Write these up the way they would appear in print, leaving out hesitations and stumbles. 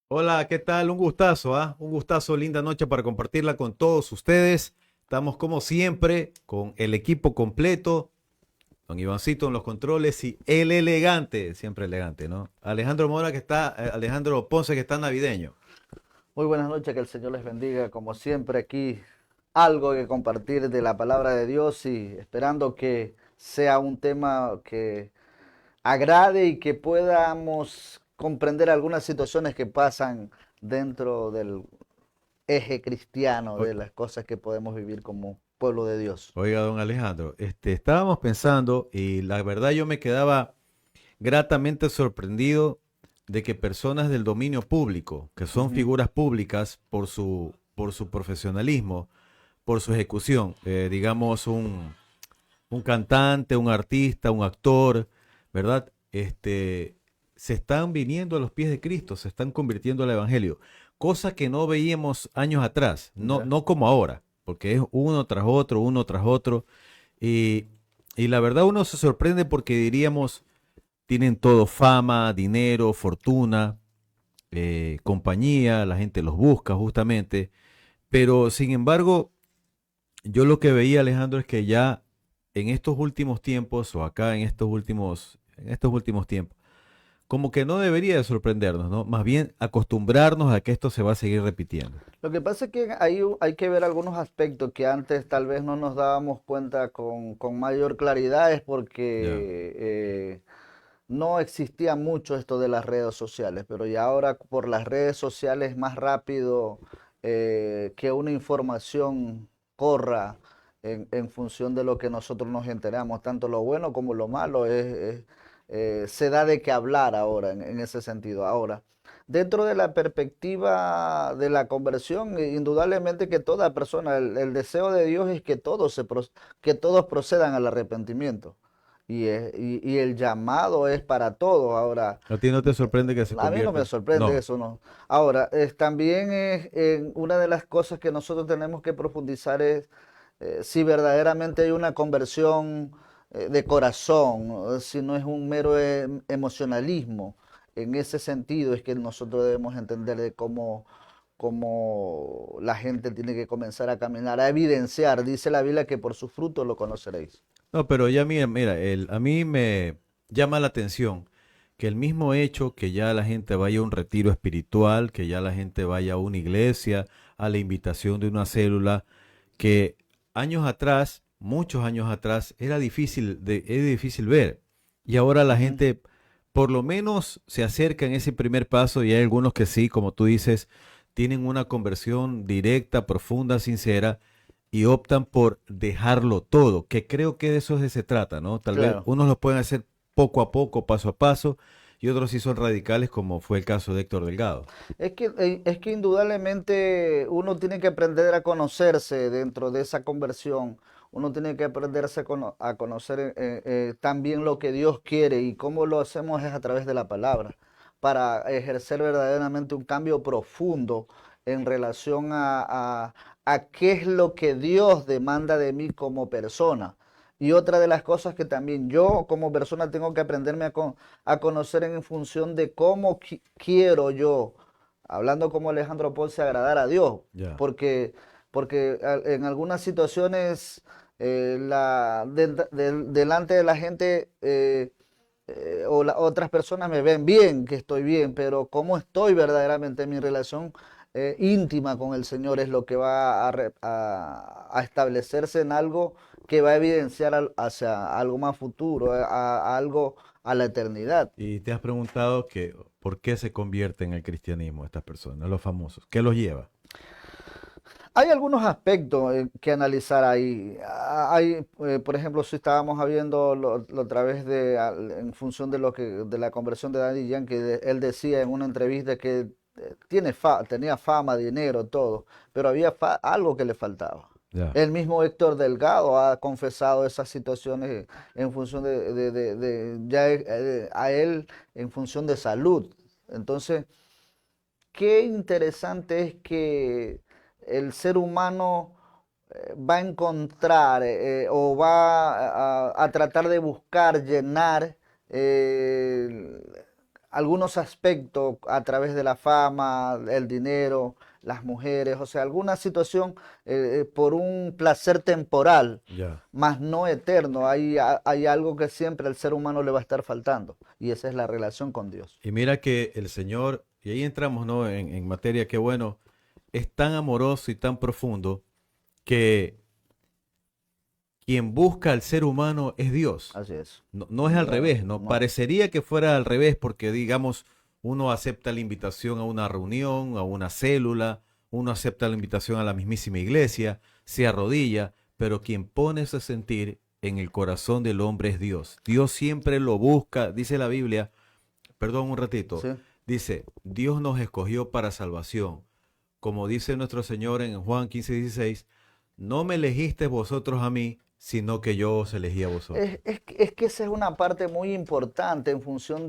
Hola, ¿qué tal? Un gustazo, ¿ah? Un gustazo, linda noche para compartirla con todos ustedes. Estamos como siempre con el equipo completo, don Ivancito en los controles y el elegante, siempre elegante, ¿no? Alejandro Mora Alejandro Ponce que está navideño. Muy buenas noches, que el Señor les bendiga. Como siempre, aquí algo que compartir de la palabra de Dios y esperando que sea un tema que agrade y que podamos comprender algunas situaciones que pasan dentro del eje cristiano O- de las cosas que podemos vivir como pueblo de Dios. Oiga, don Alejandro, estábamos pensando y la verdad yo me quedaba gratamente sorprendido de que personas del dominio público, que son Ujú. figuras públicas por su profesionalismo, por su ejecución. Digamos, un cantante, un artista, un actor, ¿verdad? Se están viniendo a los pies de Cristo, se están convirtiendo al Evangelio, cosa que no veíamos años atrás, no, Ya. no como ahora, porque es uno tras otro, y, y la verdad uno se sorprende porque diríamos, tienen todo fama, dinero, fortuna, compañía, la gente los busca justamente, pero sin embargo, yo lo que veía, Alejandro, es que ya en estos últimos tiempos, o acá en estos últimos tiempos, como que no debería de sorprendernos, ¿no? Más bien acostumbrarnos a que esto se va a seguir repitiendo. Lo que pasa es que hay que ver algunos aspectos que antes tal vez no nos dábamos cuenta con mayor claridad, es Ya. porque no existía mucho esto de las redes sociales, pero ya ahora por las redes sociales es más rápido que una información corra en función de lo que nosotros nos enteramos, tanto lo bueno como lo malo se da de qué hablar ahora en ese sentido. Ahora, dentro de la perspectiva de la conversión, indudablemente que toda persona, el deseo de Dios es que que todos procedan al arrepentimiento. Y el llamado es para todos. Ahora, ¿A ti no te sorprende que se a mí no me convierten? sorprende No. eso, ¿no? Ahora, también es una de las cosas que nosotros tenemos que profundizar es si verdaderamente hay una conversión de corazón, ¿no? Si no es un mero emocionalismo. En ese sentido es que nosotros debemos entender de cómo la gente tiene que comenzar a caminar, a evidenciar. Dice la Biblia que por sus frutos lo conoceréis. No, pero ya mira, a mí me llama la atención que el mismo hecho que ya la gente vaya a un retiro espiritual, que ya la gente vaya a una iglesia, a la invitación de una célula, que años atrás, muchos años atrás, era difícil ver. Y ahora la Ujú. gente por lo menos se acerca en ese primer paso y hay algunos que sí, como tú dices, tienen una conversión directa, profunda, sincera y optan por dejarlo todo, que creo que de eso se trata, ¿no? Tal vez Claro. unos lo pueden hacer poco a poco, paso a paso, y otros sí son radicales, como fue el caso de Héctor Delgado. Es que indudablemente uno tiene que aprender a conocerse dentro de esa conversión. Uno tiene que aprenderse a conocer también lo que Dios quiere, y cómo lo hacemos es a través de la palabra, para ejercer verdaderamente un cambio profundo en relación a qué es lo que Dios demanda de mí como persona. Y otra de las cosas que también yo como persona tengo que aprenderme a conocer en función de cómo quiero yo, hablando como Alejandro Ponce, agradar a Dios, Ya. porque, porque en algunas situaciones delante de la gente otras personas me ven bien, que estoy bien, pero cómo estoy verdaderamente en mi relación íntima con el Señor es lo que va a establecerse en algo que va a evidenciar hacia algo más futuro, a algo a la eternidad. Y te has preguntado que por qué se convierten en el cristianismo estas personas, los famosos, ¿qué los lleva? Hay algunos aspectos que analizar ahí. Por ejemplo, si estábamos viendo otra vez en función de de la conversión de Daddy Yankee, él decía en una entrevista que tenía fama, dinero, todo, pero había algo que le faltaba. Ya. El mismo Héctor Delgado ha confesado esas situaciones en función ya a él en función de salud. Entonces, qué interesante es que el ser humano va a encontrar o va a tratar de buscar llenar eh, algunos aspectos a través de la fama, el dinero, las mujeres, o sea, alguna situación por un placer temporal, Ya. más no eterno. Hay algo que siempre al ser humano le va a estar faltando y esa es la relación con Dios. Y mira que el Señor, y ahí entramos, ¿no? En materia que bueno, es tan amoroso y tan profundo que quien busca al ser humano es Dios. Así es. No, no es al revés, ¿no? No. Parecería que fuera al revés porque, digamos, uno acepta la invitación a una reunión, a una célula, uno acepta la invitación a la mismísima iglesia, se arrodilla, pero quien pone ese sentir en el corazón del hombre es Dios. Dios siempre lo busca, dice la Biblia, perdón un ratito, Sí. dice, Dios nos escogió para salvación. Como dice nuestro Señor en Juan 15:16, no me elegisteis vosotros a mí, sino que yo os elegí a vosotros. Es que esa es una parte muy importante en función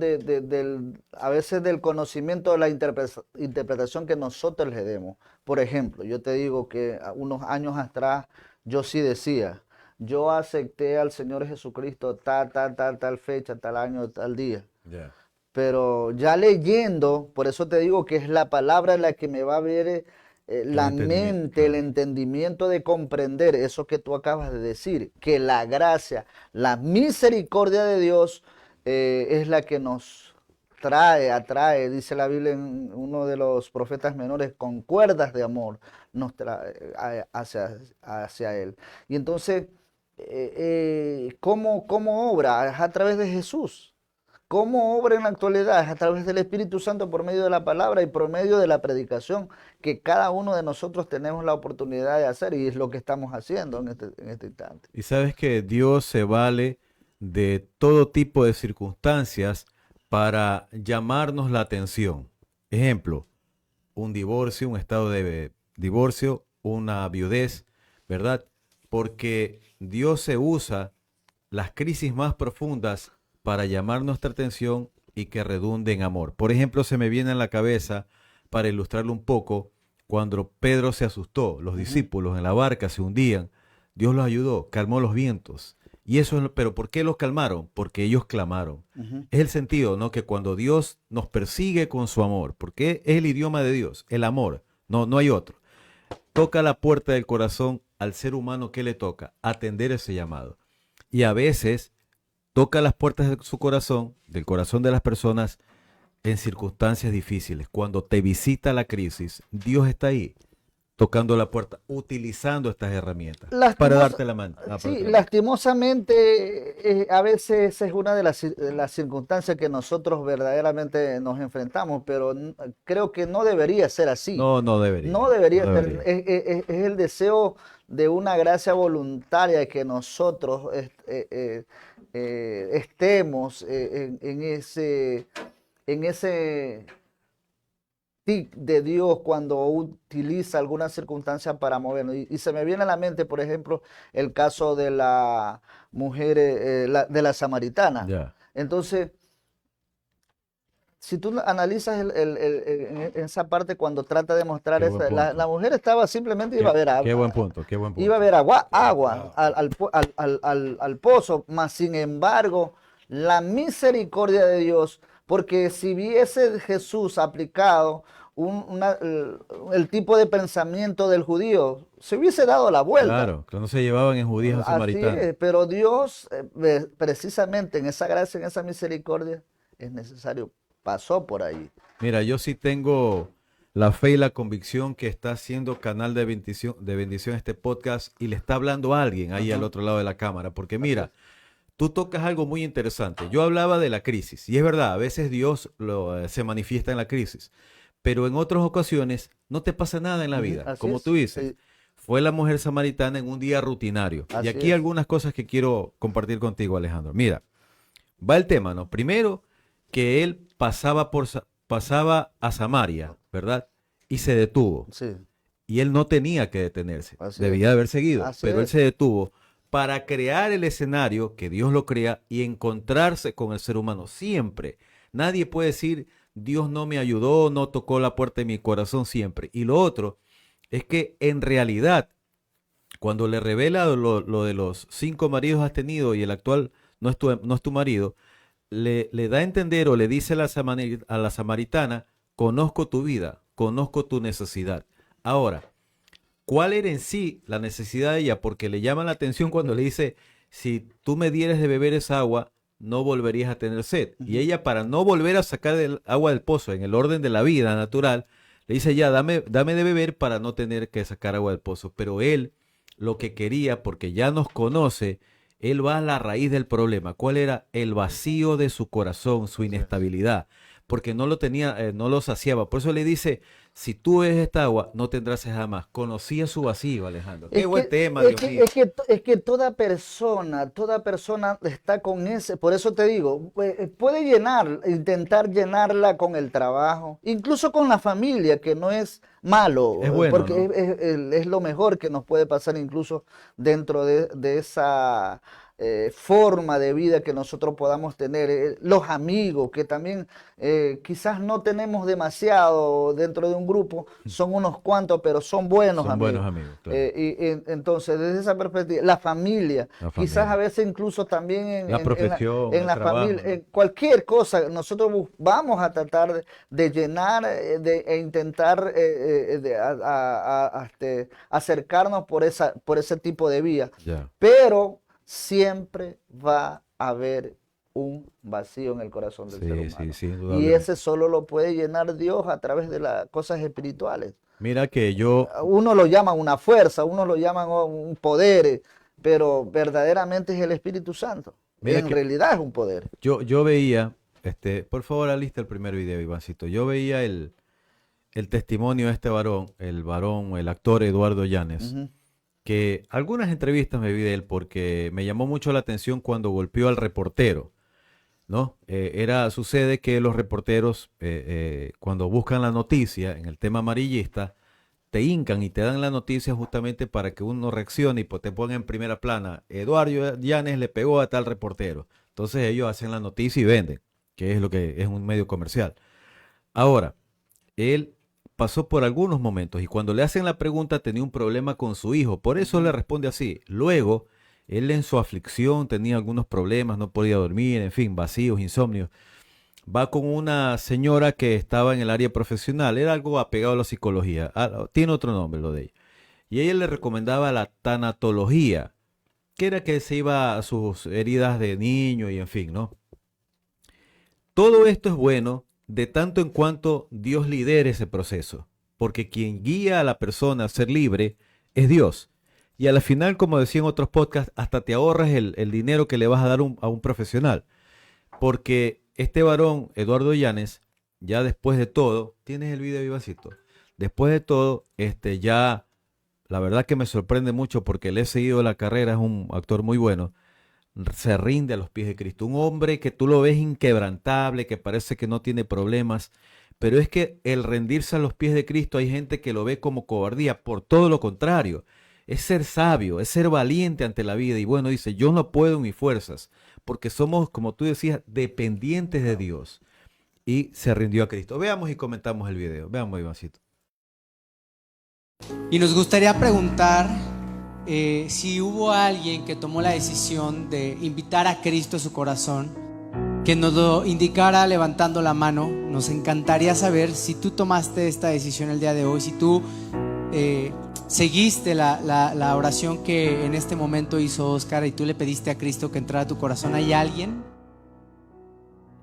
a veces del conocimiento de la interpretación que nosotros le demos. Por ejemplo, yo te digo que unos años atrás yo sí decía, yo acepté al Señor Jesucristo tal fecha, tal año, tal día. Ya. Pero ya leyendo, por eso te digo que es la palabra la que me va a ver El la entendimiento, mente, el claro. entendimiento de comprender eso que tú acabas de decir, que la gracia, la misericordia de Dios es la que nos atrae, dice la Biblia en uno de los profetas menores, con cuerdas de amor nos trae hacia Él. Y entonces, ¿cómo obra? Es a través de Jesús. ¿Cómo obra en la actualidad? Es a través del Espíritu Santo por medio de la palabra y por medio de la predicación que cada uno de nosotros tenemos la oportunidad de hacer y es lo que estamos haciendo en este instante. Y sabes que Dios se vale de todo tipo de circunstancias para llamarnos la atención. Ejemplo, un divorcio, un estado de divorcio, una viudez, ¿verdad? Porque Dios se usa las crisis más profundas para llamar nuestra atención y que redunde en amor. Por ejemplo, se me viene a la cabeza, para ilustrarlo un poco, cuando Pedro se asustó, los Ujú, discípulos en la barca se hundían, Dios los ayudó, calmó los vientos. Y eso, pero ¿por qué los calmaron? Porque ellos clamaron. ujú. Es el sentido, ¿no? Que cuando Dios nos persigue con su amor, porque es el idioma de Dios, el amor, no, no hay otro. Toca la puerta del corazón al ser humano que le toca atender ese llamado. Y a veces toca las puertas de su corazón, del corazón de las personas, en circunstancias difíciles. Cuando te visita la crisis, Dios está ahí, tocando la puerta, utilizando estas herramientas para Lastimosa- darte la mano. sí, lastimosamente a veces es una de de las circunstancias que nosotros verdaderamente nos enfrentamos, pero creo que no debería ser así. No, no No debería, no debería ser, debería. es el deseo de una gracia voluntaria que nosotros estemos en ese tic de Dios cuando utiliza alguna circunstancia para movernos. Y se me viene a la mente, por ejemplo, el caso de la mujer, de la samaritana. Ya. Entonces, si tú analizas en esa parte cuando trata de mostrar Qué buen esa, la punto. mujer estaba simplemente iba a ver Qué buen punto, qué buen iba a punto. ver agua al pozo, mas sin embargo, la misericordia de Dios, porque si viese Jesús aplicado el tipo de pensamiento del judío, se hubiese dado la vuelta. Claro, que no se llevaban en judíos a Así samaritana. es, pero Dios, precisamente en esa gracia, en esa misericordia, es necesario, pasó por ahí. Mira, yo sí tengo la fe y la convicción que está haciendo canal de bendición este podcast y le está hablando a alguien ahí al Ajá, otro lado de la cámara. Porque así mira, es. tú tocas algo muy interesante. Yo hablaba de la crisis y es verdad, a veces Dios se manifiesta en la crisis, pero en otras ocasiones no te pasa nada en la Ujú, vida. así Como tú es, dices, fue la mujer samaritana en un día rutinario. Y así aquí es. algunas cosas que quiero compartir contigo, Alejandro. Mira, va el tema, ¿no? Primero, que él pasaba a Samaria, ¿verdad? Y se detuvo. Sí, Y él no tenía que detenerse, así es. debía haber seguido, Así pero él es. se detuvo para crear el escenario que Dios lo crea y encontrarse con el ser humano siempre. Nadie puede decir, Dios no me ayudó, no tocó la puerta de mi corazón siempre. Y lo otro es que en realidad, cuando le revela lo de los 5 maridos has tenido y el actual no es tu marido, le da a entender o le dice a la samaritana, conozco tu vida, conozco tu necesidad. Ahora, ¿cuál era en sí la necesidad de ella? Porque le llama la atención cuando le dice, si tú me dieres de beber esa agua, no volverías a tener sed. Y ella, para no volver a sacar el agua del pozo en el orden de la vida natural, le dice, ya, dame de beber para no tener que sacar agua del pozo. Pero él lo que quería, porque ya nos conoce, él va a la raíz del problema. ¿Cuál era? El vacío de su corazón, su inestabilidad, porque no lo tenía, no lo saciaba. Por eso le dice, si tú bebes esta agua, no tendrás sed jamás. Conocía su vacío, Alejandro. Qué buen tema, Dios mío. Es que toda persona está con ese, por eso te digo, puede intentar llenarla con el trabajo, incluso con la familia, que no es malo, Es bueno, porque ¿no? es lo mejor que nos puede pasar incluso dentro de esa forma de vida que nosotros podamos tener. Los amigos, que también quizás no tenemos demasiado dentro de un grupo, son unos cuantos, pero son buenos Son buenos amigos. amigos, claro. Entonces, desde esa perspectiva, la familia, La quizás familia. a veces incluso también La profesión, en el la trabajo, familia, ¿no? en cualquier cosa, nosotros vamos a tratar de llenar e intentar acercarnos por ese tipo de vía, Ya. pero siempre va a haber un vacío en el corazón del ser Sí, sí, humano. sí, Y ese indudablemente. solo lo puede llenar Dios a través de las cosas espirituales. Mira que yo, Uno lo llama una fuerza, uno lo llama un poder, pero verdaderamente es el Espíritu Santo. mira En que realidad es un poder. yo veía, por favor, alista el primer video, Ivancito. Yo veía el testimonio de este varón, el actor Eduardo Llanes, Ujú. que algunas entrevistas me vi de él porque me llamó mucho la atención cuando golpeó al reportero, ¿no? Sucede que los reporteros, cuando buscan la noticia en el tema amarillista, te hincan y te dan la noticia justamente para que uno reaccione y pues te pongan en primera plana. Eduardo Llanes le pegó a tal reportero. Entonces ellos hacen la noticia y venden, que es lo que es un medio comercial. Ahora, él pasó por algunos momentos y cuando le hacen la pregunta tenía un problema con su hijo, por eso le Ujú. responde así. Luego, él en su aflicción tenía algunos problemas, no podía dormir, en fin, vacíos, insomnios. Va con una señora que estaba en el área profesional, era algo apegado a la psicología, tiene otro nombre lo de ella. Y ella le recomendaba la tanatología, que era que se iba a sus heridas de niño y en fin, ¿no? Todo esto es bueno de tanto en cuanto Dios lidere ese proceso, porque quien guía a la persona a ser libre es Dios. Y a la final, como decía en otros podcasts, hasta te ahorras el dinero que le vas a dar a un profesional. Porque este varón, Eduardo Llanes, ya después de todo, tienes el video, Ivacito. Después de todo, ya, la verdad que me sorprende mucho porque le he seguido la carrera, es un actor muy bueno, se rinde a los pies de Cristo. Un hombre que tú lo ves inquebrantable, que parece que no tiene problemas, pero es que el rendirse a los pies de Cristo hay gente que lo ve como cobardía, por todo lo contrario. Es ser sabio, es ser valiente ante la vida. Y bueno, dice, yo no puedo en mis fuerzas, porque somos, como tú decías, dependientes de Dios. Y se rindió a Cristo. Veamos y comentamos el video. Veamos, Ivancito. Y nos gustaría preguntar si hubo alguien que tomó la decisión de invitar a Cristo a su corazón, que nos lo indicara levantando la mano. Nos encantaría saber si tú tomaste esta decisión el día de hoy, si tú seguiste la oración que en este momento hizo Oscar y tú le pediste a Cristo que entrara a tu corazón. ¿Hay alguien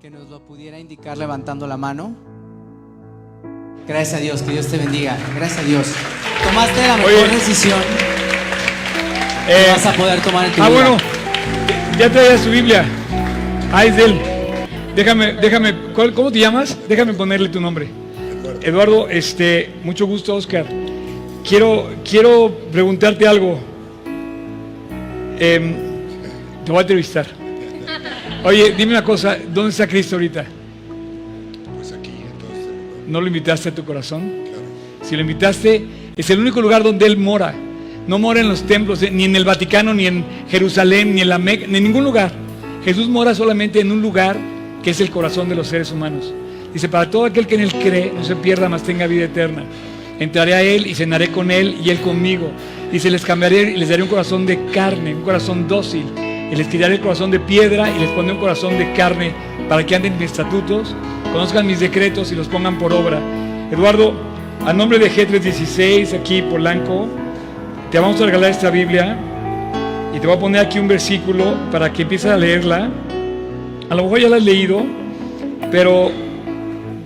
que nos lo pudiera indicar levantando la mano? Gracias a Dios, que Dios te bendiga. Gracias a Dios. Tomaste la mejor decisión que vas a poder tomar en tu vida. Bueno, ya traía su Biblia. Es de él. Déjame, ¿cómo te llamas? Déjame ponerle tu nombre. Eduardo, mucho gusto, Oscar. Quiero preguntarte algo. Te voy a entrevistar. Oye, dime una cosa, ¿dónde está Cristo ahorita? Pues aquí, entonces. ¿No lo invitaste a tu corazón? Claro. Si lo invitaste, es el único lugar donde Él mora. No mora en los templos, ni en el Vaticano, ni en Jerusalén, ni en la Meca, ni en ningún lugar. Jesús mora solamente en un lugar que es el corazón de los seres humanos. Dice, para todo aquel que en Él cree, no se pierda, mas tenga vida eterna. Entraré a Él y cenaré con Él y Él conmigo. Dice, les cambiaré y les daré un corazón de carne, un corazón dócil. y les quitaré el corazón de piedra y les pondré un corazón de carne para que anden en mis estatutos, conozcan mis decretos y los pongan por obra. Eduardo, a nombre de G316 aquí Polanco, te vamos a regalar esta Biblia y te voy a poner aquí un versículo para que empieces a leerla. A lo mejor ya la has leído, pero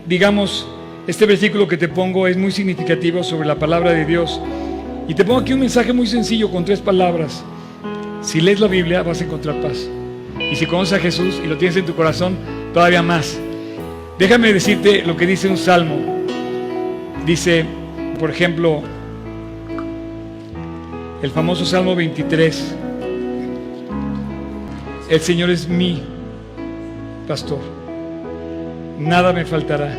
digamos, este versículo que te pongo es muy significativo sobre la palabra de Dios. Y te pongo aquí un mensaje muy sencillo con 3 palabras. Si lees la Biblia vas a encontrar paz. Y si conoces a Jesús y lo tienes en tu corazón, todavía más. Déjame decirte lo que dice un salmo. Dice, por ejemplo, el famoso Salmo 23. El Señor es mi pastor, nada me faltará.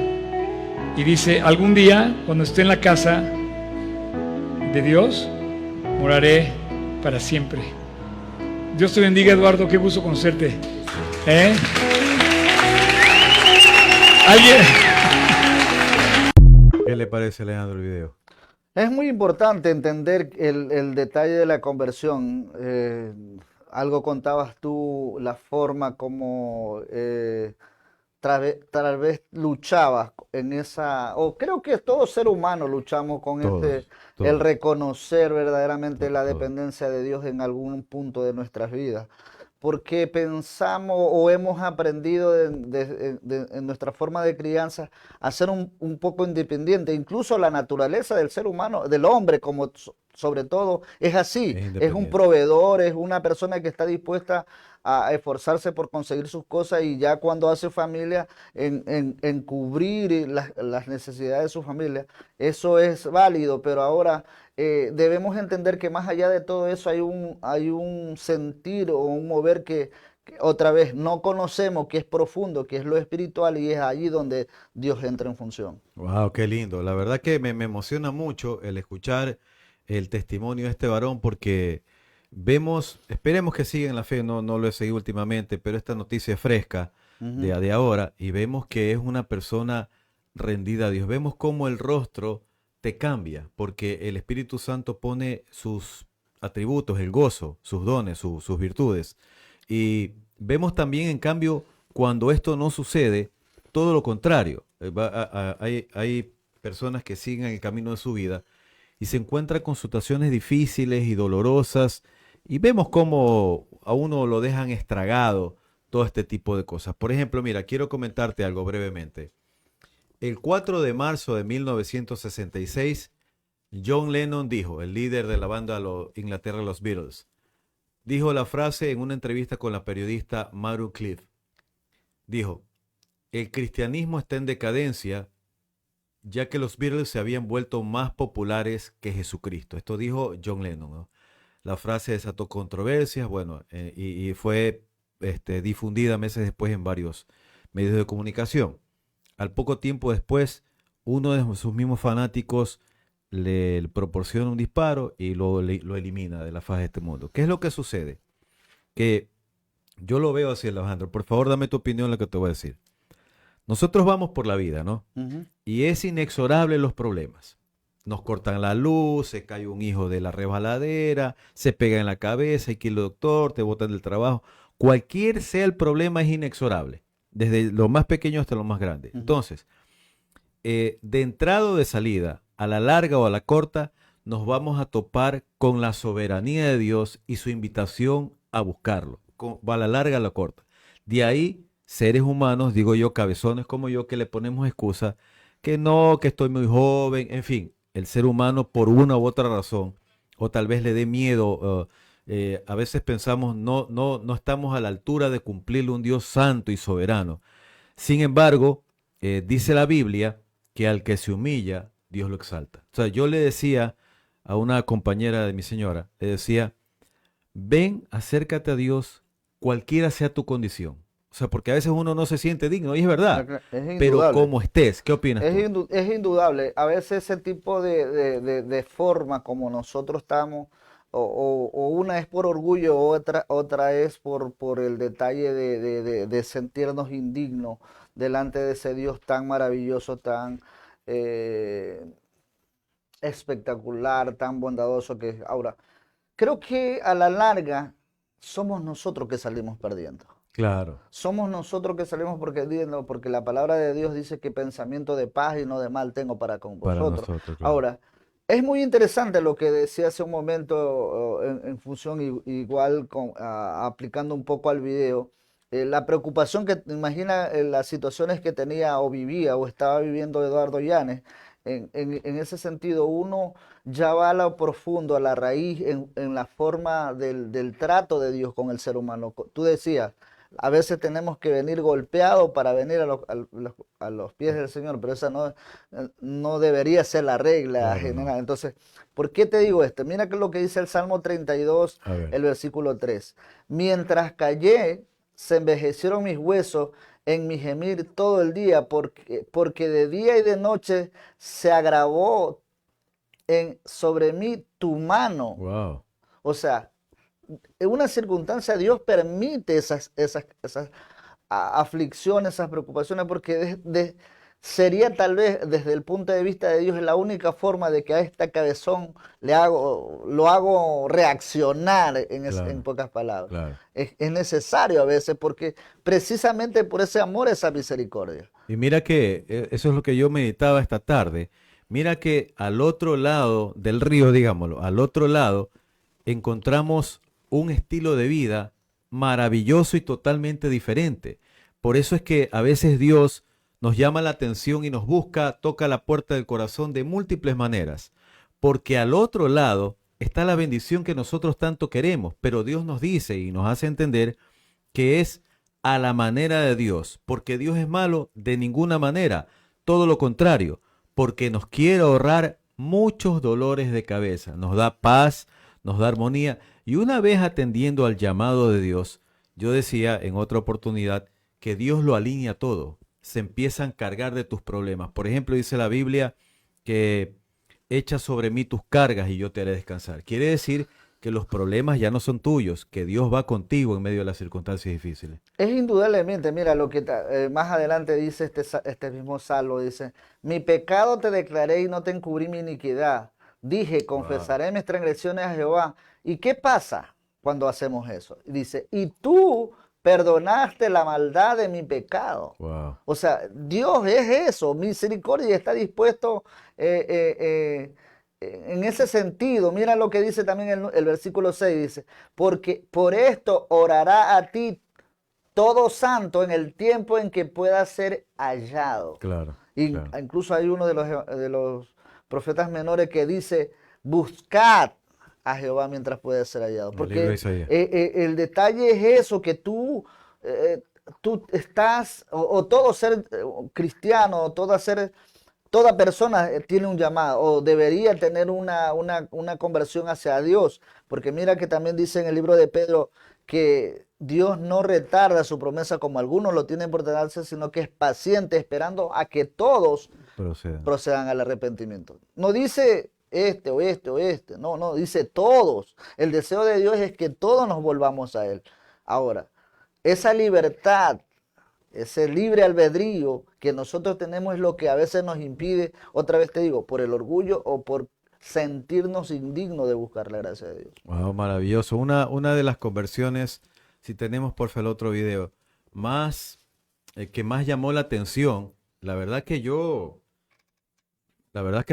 Y dice, algún día, cuando esté en la casa de Dios, moraré para siempre. Dios te bendiga, Eduardo, qué gusto conocerte. ¿Alguien? ¿Qué le parece, Alejandro, el video? Es muy importante entender el detalle de la conversión. Algo contabas tú, la forma como tal vez luchabas en esa, o creo que todo ser humano luchamos con Todos, el todos. reconocer verdaderamente la Todos. dependencia de Dios en algún punto de nuestras vidas. Porque pensamos o hemos aprendido en nuestra forma de crianza a ser un poco independiente. Incluso la naturaleza del ser humano, del hombre como sobre todo, es así. Es Es un independiente. proveedor, es una persona que está dispuesta a esforzarse por conseguir sus cosas y ya cuando hace familia, en cubrir las necesidades de su familia. Eso es válido, pero ahora debemos entender que más allá de todo eso hay un sentir o un mover que otra vez no conocemos, que es profundo, que es lo espiritual y es allí donde Dios entra en función. Wow, qué lindo. La verdad que me emociona mucho el escuchar el testimonio de este varón porque vemos, esperemos que siga en la fe, no lo he seguido últimamente, pero esta noticia es fresca de ahora y vemos que es una persona rendida a Dios. Vemos cómo el rostro te cambia porque el Espíritu Santo pone sus atributos, el gozo, sus dones, sus virtudes. Y vemos también, en cambio, cuando esto no sucede, todo lo contrario. Hay personas que siguen el camino de su vida y se encuentran con situaciones difíciles y dolorosas y vemos cómo a uno lo dejan estragado todo este tipo de cosas. Por ejemplo, mira, quiero comentarte algo brevemente. El 4 de marzo de 1966, John Lennon dijo, el líder de la banda Inglaterra, los Beatles, dijo la frase en una entrevista con la periodista Maru Cliff. Dijo, el cristianismo está en decadencia ya que los Beatles se habían vuelto más populares que Jesucristo. Esto dijo John Lennon, ¿no? La frase desató controversias, bueno, y fue difundida meses después en varios medios de comunicación. Al poco tiempo después, uno de sus mismos fanáticos le proporciona un disparo y lo elimina de la faz de este mundo. ¿Qué es lo que sucede? Que yo lo veo así, Alejandro. Por favor, dame tu opinión en lo que te voy a decir. Nosotros vamos por la vida, ¿no? Y es inexorable los problemas. Nos cortan la luz, se cae un hijo de la resbaladera, se pega en la cabeza, hay que ir al doctor, te botan del trabajo. Cualquier sea el problema es inexorable, desde lo más pequeño hasta lo más grande. Entonces, de entrada o de salida, a la larga o a la corta, nos vamos a topar con la soberanía de Dios y su invitación a buscarlo, a la larga o a la corta. De ahí, seres humanos, digo yo, cabezones como yo, que le ponemos excusa, que no, que estoy muy joven, en fin, el ser humano por una u otra razón, o tal vez le dé miedo, a veces pensamos, no estamos a la altura de cumplirle un Dios santo y soberano. Sin embargo, dice la Biblia que al que se humilla, Dios lo exalta. O sea, yo le decía a una compañera de mi señora, le decía, ven, acércate a Dios, cualquiera sea tu condición. O sea, porque a veces uno no se siente digno, y es verdad. Pero como estés, ¿qué opinas tú? Es indudable. A veces ese tipo de forma como nosotros estamos, o una es por orgullo, otra es por el detalle de sentirnos indignos delante de ese Dios tan maravilloso, tan espectacular, tan bondadoso que es. Ahora, creo que a la larga, somos nosotros que salimos perdiendo. Claro. Somos nosotros que salimos perdiendo, porque la palabra de Dios dice que pensamiento de paz y no de mal tengo para con Para vosotros. nosotros, claro. Ahora, es muy interesante lo que decía hace un momento en función igual aplicando un poco al video. La preocupación que, imagina las situaciones que tenía o vivía o estaba viviendo Eduardo Llanes. En ese sentido, uno ya va a lo profundo, a la raíz, en la forma del trato de Dios con el ser humano. Tú decías, a veces tenemos que venir golpeados para venir a los pies del Señor, pero esa no debería ser la regla Claro, general. no. Entonces, ¿por qué te digo esto? Mira que lo que dice el Salmo 32, A ver. el versículo 3. Mientras callé, se envejecieron mis huesos en mi gemir todo el día, porque de día y de noche se agravó sobre mí tu mano. Wow. O sea, en una circunstancia Dios permite esas aflicciones, esas preocupaciones, porque sería tal vez desde el punto de vista de Dios la única forma de que a esta cabezón lo hago reaccionar en Claro, pocas palabras. claro. Es necesario a veces porque precisamente por ese amor, esa misericordia. Y mira que eso es lo que yo meditaba esta tarde. Mira que al otro lado del río, digámoslo, al otro lado, encontramos un estilo de vida maravilloso y totalmente diferente. Por eso es que a veces Dios nos llama la atención y nos busca, toca la puerta del corazón de múltiples maneras. Porque al otro lado está la bendición que nosotros tanto queremos, pero Dios nos dice y nos hace entender que es a la manera de Dios, porque Dios es malo de ninguna manera, todo lo contrario, porque nos quiere ahorrar muchos dolores de cabeza, nos da paz, nos da armonía, y una vez atendiendo al llamado de Dios, yo decía en otra oportunidad que Dios lo alinea todo, se empieza a encargar de tus problemas. Por ejemplo, dice la Biblia que echa sobre mí tus cargas y yo te haré descansar. Quiere decir que los problemas ya no son tuyos, que Dios va contigo en medio de las circunstancias difíciles. Es indudablemente, mira lo que más adelante dice este mismo salmo, dice, mi pecado te declaré y no te encubrí mi iniquidad. Dije, confesaré mis transgresiones a Jehová. ¿Y qué pasa cuando hacemos eso? Dice, y tú perdonaste la maldad de mi pecado. Wow. O sea, Dios es eso, misericordia, y está dispuesto en ese sentido. Mira lo que dice también el versículo 6, dice, porque por esto orará a ti todo santo en el tiempo en que pueda ser hallado. Claro, Y claro. incluso hay uno de los profetas menores que dice, buscad a Jehová mientras pueda ser hallado. El libro de Porque Isaías. el detalle es eso, que tú estás, o todo ser cristiano, o toda persona tiene un llamado, o debería tener una conversión hacia Dios. Porque mira que también dice en el libro de Pedro que Dios no retarda su promesa como algunos lo tienen por tardarse, sino que es paciente, esperando a que todos Proceda. procedan al arrepentimiento. No dice este o este o este, no, dice todos. El deseo de Dios es que todos nos volvamos a Él. Ahora, esa libertad, ese libre albedrío que nosotros tenemos es lo que a veces nos impide, otra vez te digo, por el orgullo o por sentirnos indignos de buscar la gracia de Dios. Wow, maravilloso. Una de las conversiones, si tenemos por favor el otro video, que más llamó la atención, la verdad que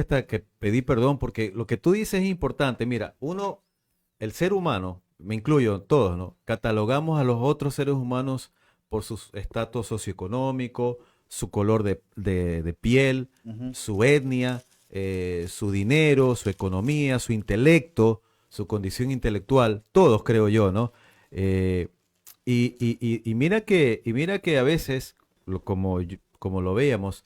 hasta que pedí perdón, porque lo que tú dices es importante. Mira, el ser humano, me incluyo todos, ¿no? Catalogamos a los otros seres humanos por su estatus socioeconómico, su color de piel, su etnia, su dinero, su economía, su intelecto, su condición intelectual, todos creo yo, ¿no? Y mira que a veces, como lo veíamos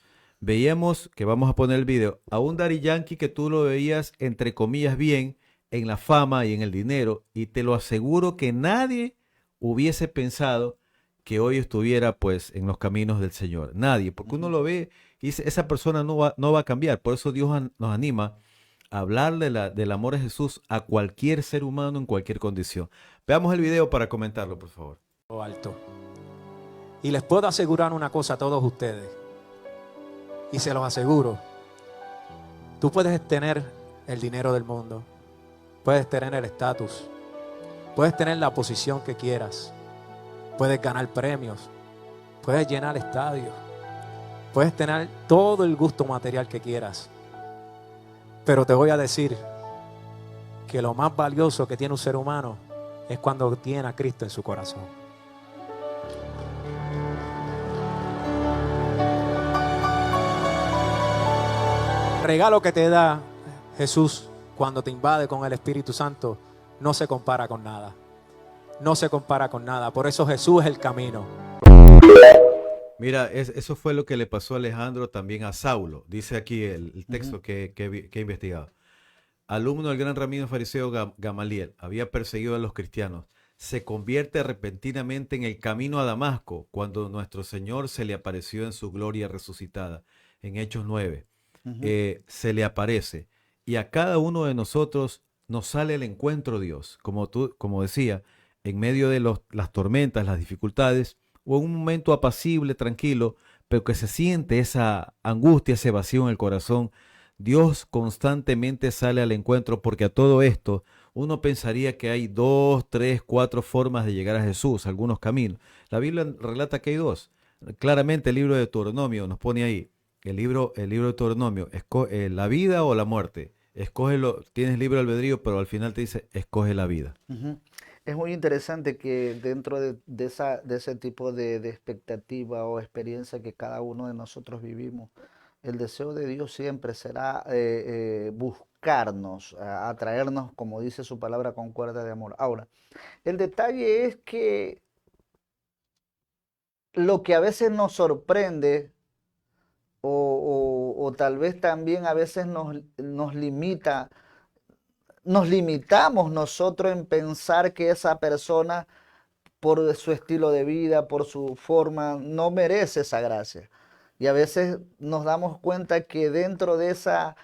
que vamos a poner el video, a un Daddy Yankee que tú lo veías entre comillas bien en la fama y en el dinero, y te lo aseguro que nadie hubiese pensado que hoy estuviera pues en los caminos del Señor. Nadie, porque uno lo ve y dice, esa persona no va a cambiar. Por eso Dios nos anima a hablar del amor de Jesús a cualquier ser humano en cualquier condición. Veamos el video para comentarlo, por favor. Alto. Y les puedo asegurar una cosa a todos ustedes, y se los aseguro: tú puedes tener el dinero del mundo, puedes tener el estatus, Puedes tener la posición que quieras. Puedes ganar premios. Puedes llenar estadios. Puedes tener todo el gusto material que quieras. Pero te voy a decir que lo más valioso que tiene un ser humano es cuando tiene a Cristo en su corazón. El regalo que te da Jesús cuando te invade con el Espíritu Santo no se compara con nada. No se compara con nada. Por eso Jesús es el camino. Mira, eso fue lo que le pasó a Alejandro también a Saulo. Dice aquí el texto que he investigado. Alumno del gran rabino fariseo Gamaliel, había perseguido a los cristianos. Se convierte repentinamente en el camino a Damasco cuando nuestro Señor se le apareció en su gloria resucitada. En Hechos 9. Se le aparece. Y a cada uno de nosotros nos sale el encuentro Dios. Como decía, en medio de las tormentas, las dificultades, o en un momento apacible, tranquilo, pero que se siente esa angustia, ese vacío en el corazón, Dios constantemente sale al encuentro, porque a todo esto uno pensaría que hay 2, 3, 4 formas de llegar a Jesús, algunos caminos. La Biblia relata que hay 2. Claramente el libro de Deuteronomio nos pone ahí, el libro de Deuteronomio, la vida o la muerte. Escógelo, tienes libre albedrío, pero al final te dice, escoge la vida. Es muy interesante que dentro de ese tipo de expectativa o experiencia que cada uno de nosotros vivimos, el deseo de Dios siempre será buscarnos, atraernos, como dice su palabra, con cuerda de amor. Ahora, el detalle es que lo que a veces nos sorprende o tal vez también a veces nos limita, nos limitamos nosotros en pensar que esa persona, por su estilo de vida, por su forma, no merece esa gracia. Y a veces nos damos cuenta que dentro de esa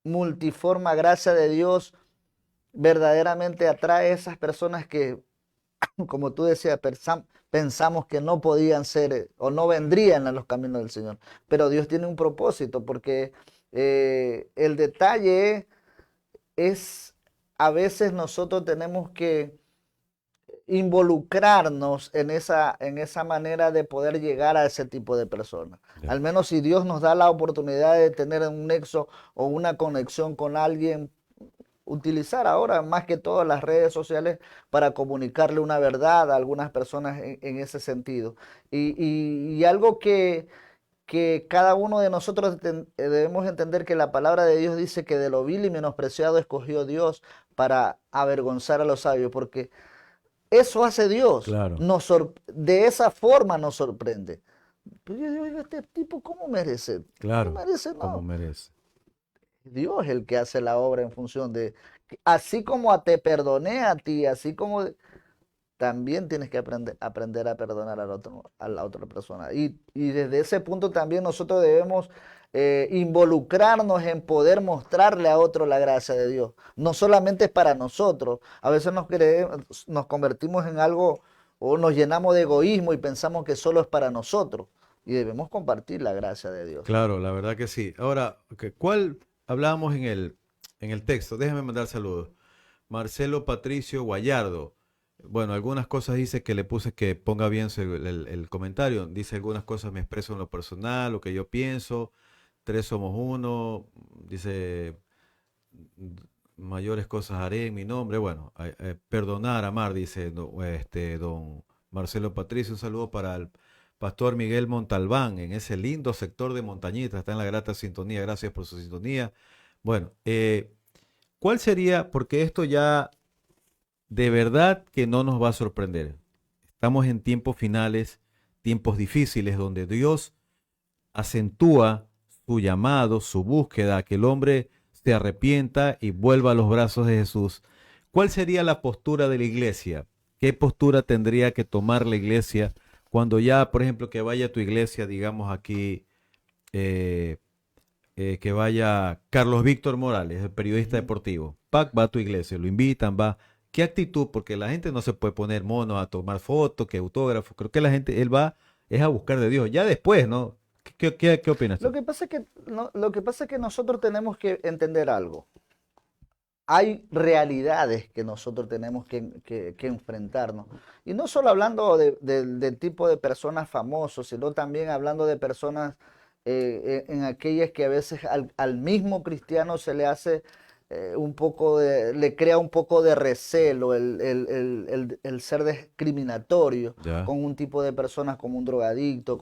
multiforme gracia de Dios, verdaderamente atrae a esas personas que, como tú decías, pensamos que no podían ser o no vendrían a los caminos del Señor. Pero Dios tiene un propósito, porque el detalle es, a veces nosotros tenemos que involucrarnos en esa manera de poder llegar a ese tipo de personas. Ya. Al menos si Dios nos da la oportunidad de tener un nexo o una conexión con alguien, utilizar ahora más que todo las redes sociales para comunicarle una verdad a algunas personas en ese sentido. Y algo que cada uno de nosotros debemos entender, que la palabra de Dios dice que de lo vil y menospreciado escogió Dios para avergonzar a los sabios, porque eso hace Dios. Claro. De esa forma nos sorprende. Pero yo digo, este tipo, ¿cómo merece? Claro, No merece, como no. merece. Dios es el que hace la obra en función de, así como te perdoné a ti, así como también tienes que aprender a perdonar a la otra persona. Y desde ese punto también nosotros debemos involucrarnos en poder mostrarle a otro la gracia de Dios. No solamente es para nosotros. A veces nos convertimos en algo o nos llenamos de egoísmo y pensamos que solo es para nosotros. Y debemos compartir la gracia de Dios. Claro, la verdad que sí. Ahora, ¿cuál hablábamos en el texto? Déjame mandar saludos. Marcelo Patricio Guayardo. Bueno, algunas cosas dice que le puse que ponga bien el comentario. Dice algunas cosas, me expreso en lo personal, lo que yo pienso. 3 somos uno. Dice, mayores cosas haré en mi nombre. Bueno, perdonar, amar, dice don Marcelo Patricio. Un saludo para el pastor Miguel Montalbán, en ese lindo sector de Montañita. Está en la grata sintonía. Gracias por su sintonía. Bueno, ¿cuál sería? Porque esto ya de verdad que no nos va a sorprender. Estamos en tiempos finales, tiempos difíciles, donde Dios acentúa su llamado, su búsqueda, a que el hombre se arrepienta y vuelva a los brazos de Jesús. ¿Cuál sería la postura de la iglesia? ¿Qué postura tendría que tomar la iglesia cuando ya, por ejemplo, que vaya a tu iglesia, digamos aquí, que vaya Carlos Víctor Morales, el periodista deportivo? Pac va a tu iglesia, lo invitan, va. ¿Qué actitud? Porque la gente no se puede poner mono a tomar fotos, que autógrafos. Creo que la gente, él va, es a buscar de Dios. Ya después, ¿no? ¿Qué opinas tú? Lo que pasa es que nosotros tenemos que entender algo. hay realidades que nosotros tenemos que enfrentarnos. Y no solo hablando del tipo de personas famosos, sino también hablando de personas en aquellas que a veces al mismo cristiano se le hace le crea un poco de recelo el ser discriminatorio Ya. con un tipo de personas como un drogadicto,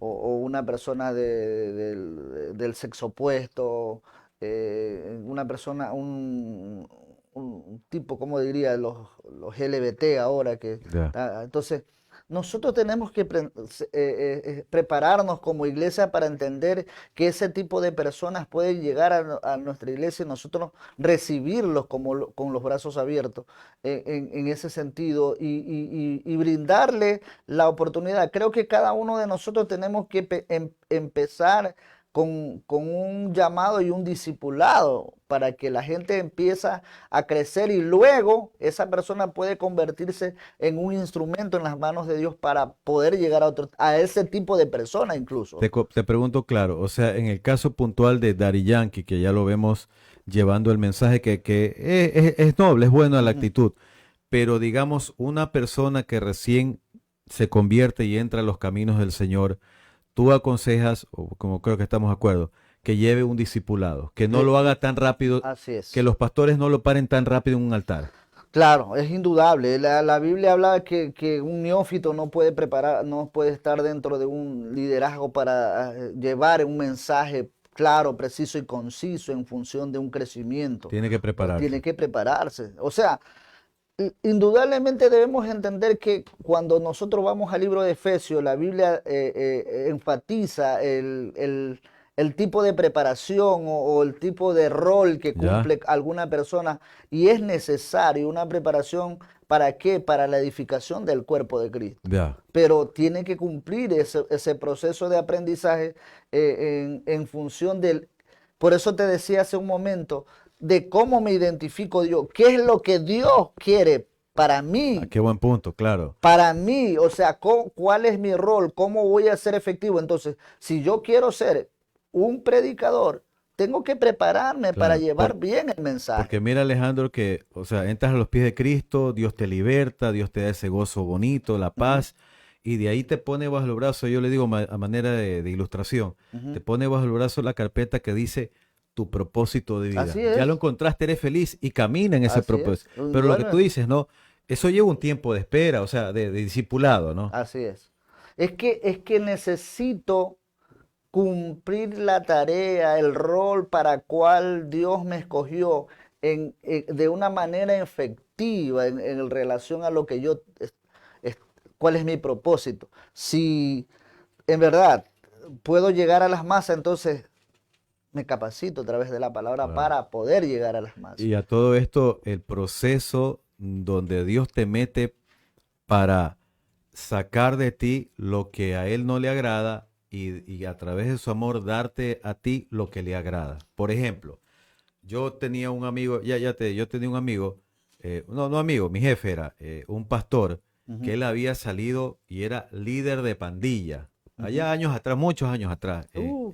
o una persona del sexo opuesto, una persona, un tipo, ¿cómo diría? Los LGBT ahora que... Ya. Entonces, nosotros tenemos que prepararnos como iglesia para entender que ese tipo de personas pueden llegar a nuestra iglesia y nosotros recibirlos con los brazos abiertos en ese sentido y brindarle la oportunidad. Creo que cada uno de nosotros tenemos que empezar con un llamado y un discipulado para que la gente empiece a crecer y luego esa persona puede convertirse en un instrumento en las manos de Dios para poder llegar a ese tipo de persona incluso. Te pregunto claro, o sea, en el caso puntual de Daddy Yankee, que ya lo vemos llevando el mensaje que es noble, es buena la actitud, pero digamos, una persona que recién se convierte y entra a los caminos del Señor, tú aconsejas, o como creo que estamos de acuerdo, que lleve un discipulado, que no lo haga tan rápido, Así es. que los pastores no lo paren tan rápido en un altar. Claro, es indudable. La Biblia habla que un neófito no puede no puede estar dentro de un liderazgo para llevar un mensaje claro, preciso y conciso en función de un crecimiento. Tiene que prepararse. Tiene que prepararse. O sea, indudablemente debemos entender que cuando nosotros vamos al libro de Efesios, la Biblia enfatiza el tipo de preparación o el tipo de rol que Ya. cumple alguna persona y es necesario una preparación ¿para qué? Para la edificación del cuerpo de Cristo. Ya. Pero tiene que cumplir ese proceso de aprendizaje en función del... Por eso te decía hace un momento de cómo me identifico yo, qué es lo que Dios quiere para mí, Ah, qué buen punto, claro. o sea, cuál es mi rol, cómo voy a ser efectivo. Entonces, si yo quiero ser un predicador, tengo que prepararme para Claro, llevar bien el mensaje. Porque mira, Alejandro, que, o sea, entras a los pies de Cristo, Dios te liberta, Dios te da ese gozo bonito, la paz, y de ahí te pone bajo el brazo, yo le digo a manera de ilustración, te pone bajo el brazo la carpeta que dice tu propósito de vida. Así es. Ya lo encontraste, eres feliz y camina en ese Así propósito. es. Pero lo que tú Indudablemente. dices, ¿no? Eso lleva un tiempo de espera, o sea, de discipulado, ¿no? Así es. Es que necesito cumplir la tarea, el rol para cual Dios me escogió de una manera efectiva en relación a lo que es- cuál es mi propósito. Si en verdad puedo llegar a las masas, entonces me capacito a través de la palabra Claro. para poder llegar a las masas. Y a todo esto, el proceso donde Dios te mete para sacar de ti lo que a Él no le agrada y a través de su amor darte a ti lo que le agrada. Por ejemplo, yo tenía un amigo, yo tenía un amigo, no amigo, mi jefe era un pastor que él había salido y era líder de pandilla. Allá años atrás, muchos años atrás, en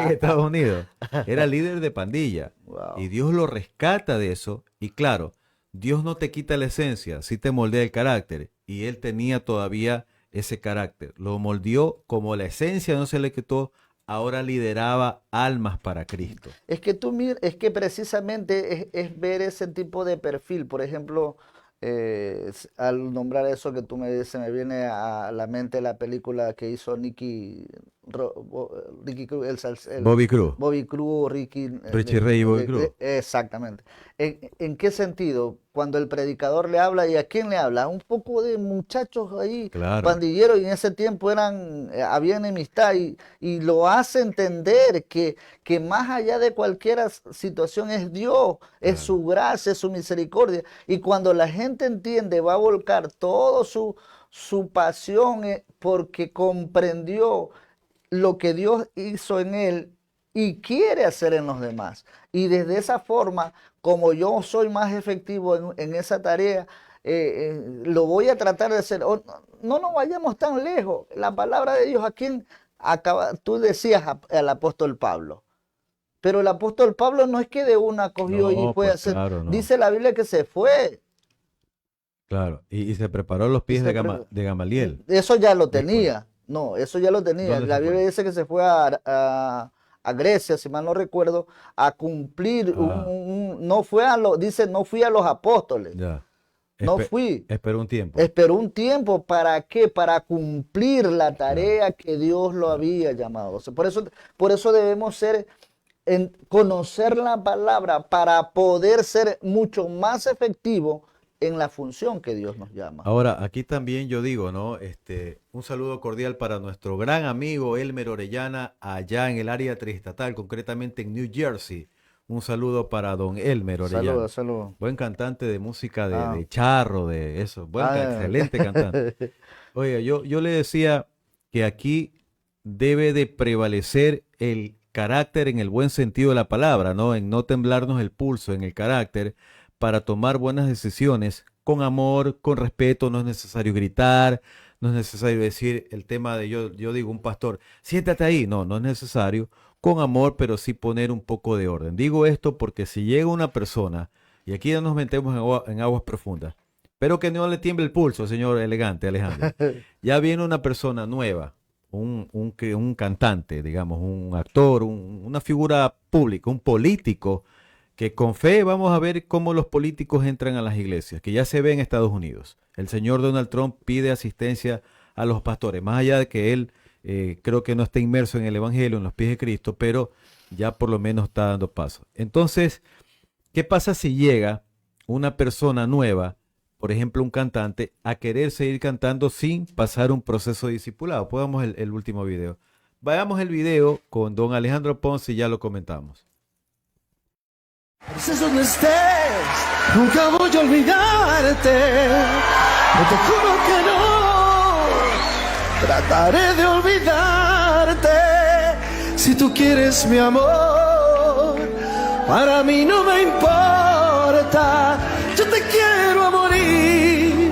Estados Unidos, era líder de pandilla. Wow. Y Dios lo rescata de eso. Y claro, Dios no te quita la esencia, sí te moldea el carácter. Y él tenía todavía ese carácter. Lo moldeó como la esencia no se le quitó, ahora lideraba almas para Cristo. Es que es que precisamente es ver ese tipo de perfil. Por ejemplo, al nombrar eso que tú me dices, me viene a la mente la película que hizo Ricky Cruz, Bobby Cruz. Bobby Cruz, Richie Ray y Bobby Cruz. Exactamente. ¿En qué sentido? Cuando el predicador le habla, ¿y a quién le habla? Un poco de muchachos ahí, Claro. pandilleros, y en ese tiempo había enemistad, y lo hace entender que más allá de cualquier situación es Dios, es su gracia, es su misericordia. Y cuando la gente entiende, va a volcar toda su pasión porque comprendió lo que Dios hizo en él y quiere hacer en los demás. Y desde esa forma, como yo soy más efectivo en esa tarea, lo voy a tratar de hacer. No nos vayamos tan lejos. La palabra de Dios, ¿a quién acaba? Tú decías al apóstol Pablo. Pero el apóstol Pablo no es que de una cogió y No, fue a pues hacer. claro, no. Dice la Biblia que se fue. Claro. Y se preparó a los pies se de, pre- de Gamaliel. Eso ya lo Después. tenía. No, eso ya lo tenía. ¿Dónde La se Biblia fue? dice que se fue a Grecia, si mal no recuerdo, a cumplir Ah, no fue a los, dice, no fui a los apóstoles. ya. No fui. Esperó un tiempo. Esperó un tiempo, ¿para qué? Para cumplir la Claro, tarea que Dios lo claro. había llamado. O sea, por eso debemos conocer la palabra para poder ser mucho más efectivo en la función que Dios nos llama. Ahora, aquí también yo digo, ¿no? Un saludo cordial para nuestro gran amigo Elmer Orellana, allá en el área triestatal, concretamente en New Jersey. Un saludo para don Elmer Orellana. Saludos, saludos. Buen cantante de música Ah. de charro, de eso. Ah. Excelente cantante. Oiga, yo le decía que aquí debe de prevalecer el carácter en el buen sentido de la palabra, ¿no? En no temblarnos el pulso, en el carácter, para tomar buenas decisiones con amor, con respeto. No es necesario gritar, no es necesario decir el tema de yo digo un pastor, siéntate ahí. No, no es necesario. Con amor, pero sí poner un poco de orden. Digo esto porque si llega una persona, y aquí ya nos metemos en aguas profundas, pero que no le tiemble el pulso, señor elegante Alejandro. Ya viene una persona nueva, un cantante, digamos, un actor, una figura pública, un político, que con fe vamos a ver cómo los políticos entran a las iglesias, que ya se ve en Estados Unidos. El señor Donald Trump pide asistencia a los pastores, más allá de que él creo que no está inmerso en el Evangelio, en los pies de Cristo, pero ya por lo menos está dando paso. Entonces, ¿qué pasa si llega una persona nueva, por ejemplo un cantante, a querer seguir cantando sin pasar un proceso de discipulado? Podamos el último video. Vayamos el video con don Alejandro Ponce y ya lo comentamos. Estés donde estés, nunca voy a olvidarte. No te juro que no, trataré de olvidarte. Si tú quieres mi amor, para mí no me importa. Yo te quiero a morir,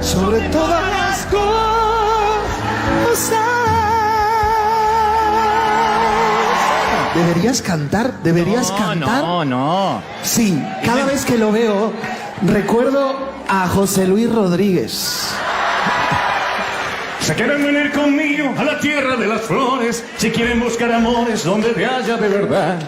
sobre todas las cosas. ¿Deberías cantar? ¿Deberías cantar? No. Sí, cada vez que lo veo, recuerdo a José Luis Rodríguez. Se quieren venir conmigo a la tierra de las flores, si quieren buscar amores donde te haya de verdad.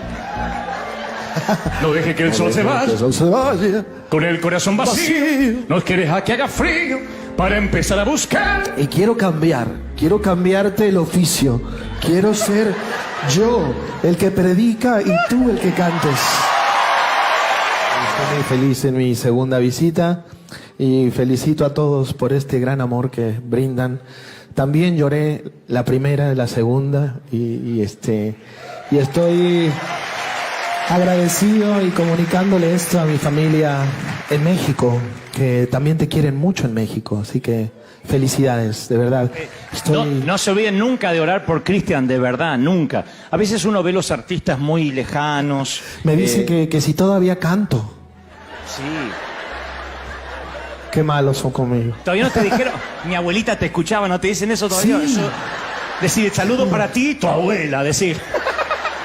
No deje que el sol se vaya, Que el sol se vaya. con el corazón vacío. Vacío. No quieres a que haga frío para empezar a buscar. Y quiero cambiarte el oficio. Quiero ser yo el que predica y tú el que cantes. Estoy muy feliz en mi segunda visita y felicito a todos por este gran amor que brindan. También lloré la primera, la segunda y estoy agradecido y comunicándole esto a mi familia en México, que también te quieren mucho en México, así que felicidades, de verdad. No se olviden nunca de orar por Cristian, de verdad, nunca. A veces uno ve los artistas muy lejanos. Me dice que si todavía canto. Sí. Qué malos son conmigo. Todavía no te dijeron, mi abuelita te escuchaba, ¿no te dicen eso todavía? Sí. Eso, decir, saludo para ti y tu abuela, decir.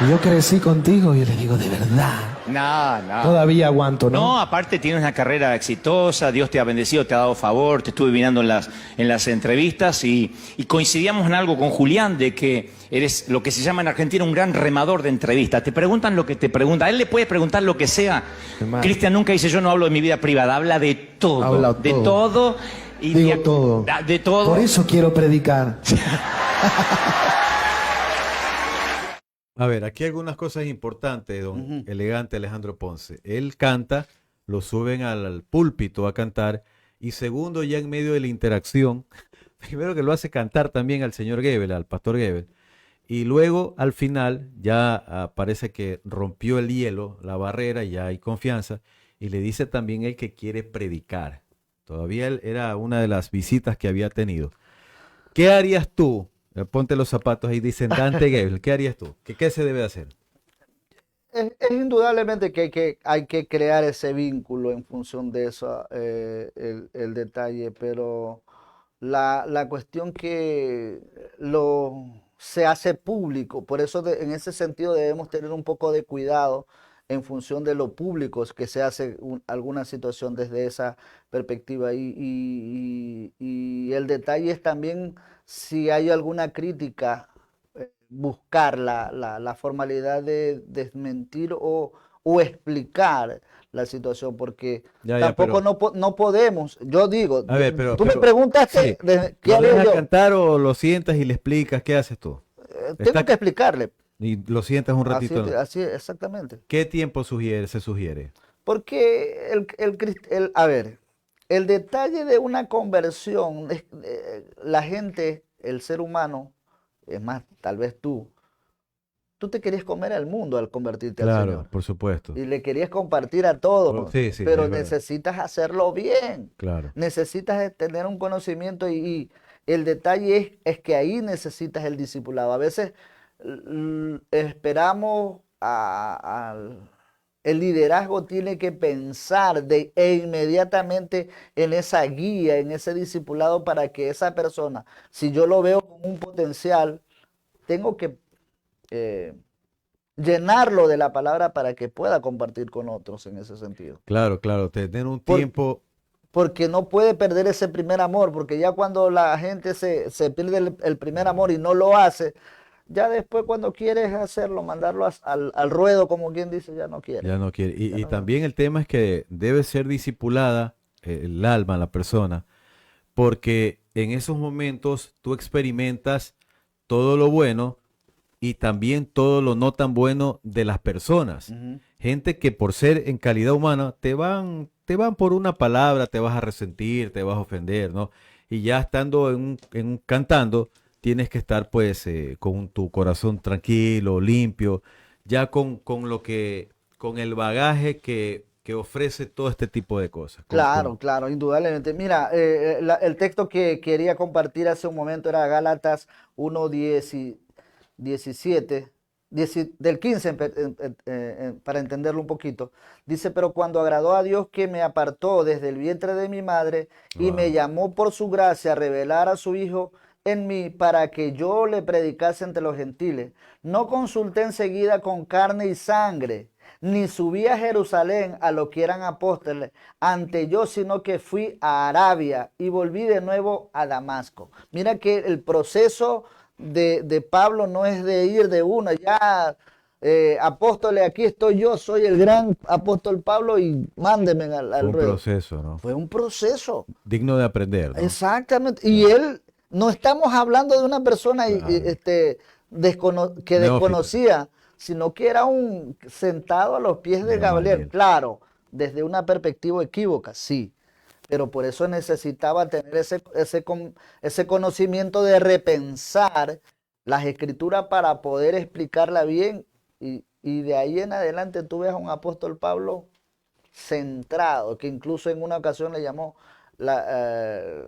Y yo crecí contigo y le digo, de verdad, No. todavía aguanto, ¿no? No, aparte tienes una carrera exitosa, Dios te ha bendecido, te ha dado favor, te estuve mirando en las entrevistas y coincidíamos en algo con Julián de que eres lo que se llama en Argentina un gran remador de entrevistas. Te preguntan lo que te preguntan, a él le puedes preguntar lo que sea. Hermano. Cristian nunca dice yo no hablo de mi vida privada, habla de todo. Habla de todo. todo. Y Digo todo. De todo. Por eso quiero predicar. A ver, aquí hay algunas cosas importantes, don elegante Alejandro Ponce. Él canta, lo suben al púlpito a cantar, y segundo, ya en medio de la interacción, primero que lo hace cantar también al señor Gebel, al pastor Gebel, y luego al final ya parece que rompió el hielo, la barrera, ya hay confianza, y le dice también él que quiere predicar. Todavía él era una de las visitas que había tenido. ¿Qué harías tú? Ponte los zapatos ahí, dicen Dante Gebel. ¿Qué harías tú? ¿Qué se debe hacer? Es indudablemente que hay que crear ese vínculo en función de eso, el detalle, pero la cuestión que se hace público. Por eso en ese sentido debemos tener un poco de cuidado en función de lo público que se hace alguna situación desde esa perspectiva. Y el detalle es también si hay alguna crítica, buscar la formalidad de desmentir o explicar la situación, porque Ya, tampoco pero, no podemos, yo digo, a ver, pero, tú me pero, preguntaste sí, qué ¿lo haría dejas yo. cantar o lo sientas y le explicas? ¿Qué haces tú? Tengo Está- que explicarle, y lo sientas un así, ratito, ¿no? así exactamente. ¿Qué tiempo se sugiere? Porque a ver, el detalle de una conversión, la gente, el ser humano, es más, tal vez tú te querías comer al mundo al convertirte al Claro, Señor por supuesto. y le querías compartir a todos, Sí, sí, pero es verdad. necesitas hacerlo bien, Claro. necesitas tener un conocimiento y el detalle es que ahí necesitas el discipulado. A veces esperamos el liderazgo tiene que pensar e inmediatamente en esa guía, en ese discipulado para que esa persona, si yo lo veo con un potencial, tengo que eh, llenarlo de la palabra para que pueda compartir con otros en ese sentido. Claro, claro. Tener un Por- tiempo. Porque no puede perder ese primer amor, porque ya cuando la gente se pierde el primer amor y no lo hace, ya después cuando quieres hacerlo, mandarlo al ruedo, como quien dice, ya no quiere. Ya no quiere. Ya Y no- también el tema es que debe ser discipulada el alma, la persona, porque en esos momentos tú experimentas todo lo bueno y también todo lo no tan bueno de las personas. Ujú. Gente que por ser en calidad humana te van por una palabra, te vas a resentir, te vas a ofender, ¿no? Y ya estando cantando, tienes que estar pues con tu corazón tranquilo, limpio, ya con el bagaje que ofrece todo este tipo de cosas. Claro, claro, indudablemente. Mira, el texto que quería compartir hace un momento era Gálatas 1:17, del 15 para entenderlo un poquito. Dice, pero cuando agradó a Dios que me apartó desde el vientre de mi madre y me Wow. llamó por su gracia a revelar a su Hijo en mí para que yo le predicase entre los gentiles, no consulté enseguida con carne y sangre, ni subí a Jerusalén a los que eran apóstoles ante yo, sino que fui a Arabia y volví de nuevo a Damasco. Mira que el proceso de Pablo no es de ir de una, ya apóstoles, aquí estoy yo, soy el gran apóstol Pablo y mándeme Fue al un ruedo. proceso, ¿no? Fue un proceso. Digno de aprender, ¿no? Exactamente. Y él, no estamos hablando de una persona Claro. que Neófita. desconocía, sino que era un sentado a los pies de De Gamaliel. Gamaliel. Claro, desde una perspectiva equívoca, sí. Pero por eso necesitaba tener ese conocimiento de repensar las escrituras para poder explicarla bien. Y de ahí en adelante tú ves a un apóstol Pablo centrado, que incluso en una ocasión le llamó la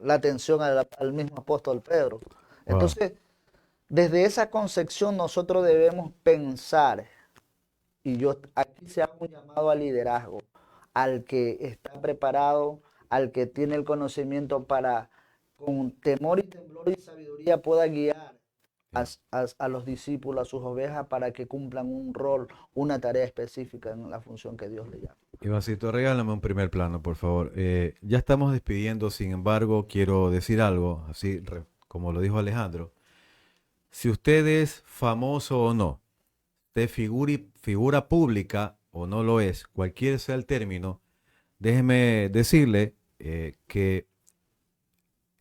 atención al mismo apóstol Pedro. Wow. Entonces, desde esa concepción nosotros debemos pensar, y yo aquí se hace un llamado al liderazgo, al que está preparado, al que tiene el conocimiento para con temor y temblor y sabiduría pueda guiar a los discípulos, a sus ovejas, para que cumplan un rol, una tarea específica en la función que Dios le llama. Ivancito, regálame un primer plano, por favor. Ya estamos despidiendo, sin embargo, quiero decir algo, así como lo dijo Alejandro. Si usted es famoso o no, de figura pública o no lo es, cualquiera sea el término, déjeme decirle que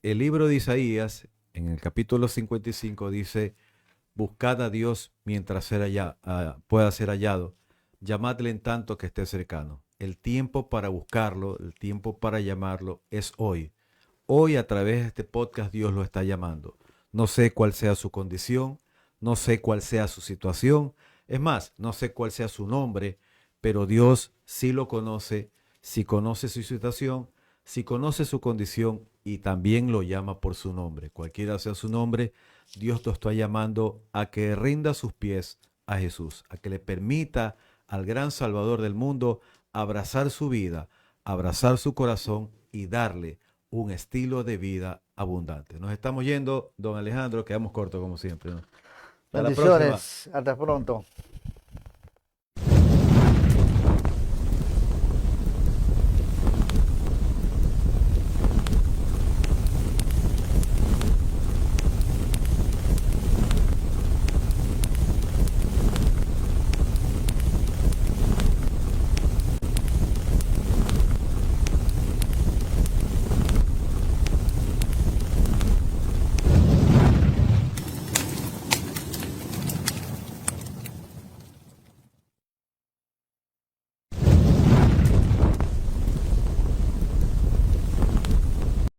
el libro de Isaías, en el capítulo 55, dice, buscad a Dios mientras pueda ser hallado, llamadle en tanto que esté cercano. El tiempo para buscarlo, el tiempo para llamarlo es hoy. Hoy a través de este podcast Dios lo está llamando. No sé cuál sea su condición, no sé cuál sea su situación, es más, no sé cuál sea su nombre, pero Dios sí lo conoce, sí conoce su situación, sí conoce su condición y también lo llama por su nombre. Cualquiera sea su nombre, Dios lo está llamando a que rinda sus pies a Jesús, a que le permita al gran Salvador del mundo abrazar su vida, abrazar su corazón y darle un estilo de vida abundante. Nos estamos yendo, don Alejandro, quedamos cortos como siempre, ¿no? Hasta la próxima. Bendiciones. Hasta pronto.